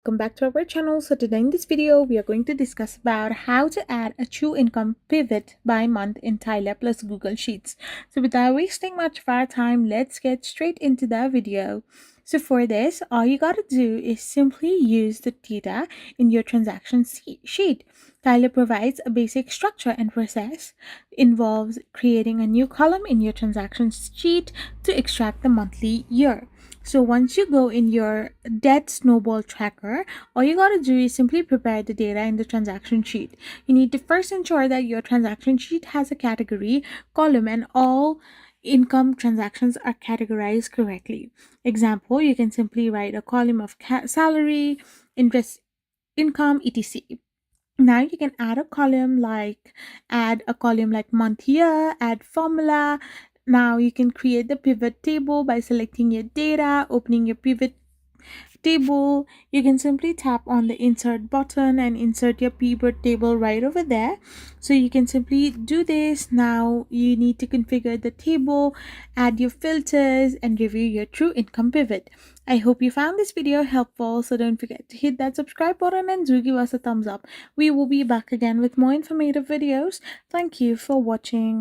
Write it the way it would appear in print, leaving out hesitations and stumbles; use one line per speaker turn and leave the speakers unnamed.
Welcome back to our channel. So today in this video we are going to discuss about how to add a true income pivot by month in Tyler plus Google Sheets. So without wasting much of our time, let's get straight into the video. So for this, all you gotta do is simply use the data in your transaction sheet. Tyler provides a basic structure and process. Involves creating a new column in your transaction sheet to extract the monthly year. So once you go in your debt snowball tracker, all you gotta do is simply prepare the data in the transaction sheet. You need to first ensure that your transaction sheet has a category column and all income transactions are categorized correctly. Example, you can simply write a column of salary, interest, income, etc. Now you can add a column like month year, add formula. Now you can create the pivot table by selecting your data, opening your pivot table. You can simply tap on the insert button and insert your pivot table right over there. So you can simply do this. Now you need to configure the table, add your filters, and review your true income pivot. I hope you found this video helpful, so don't forget to hit that subscribe button and do give us a thumbs up. We will be back again with more informative videos. Thank you for watching.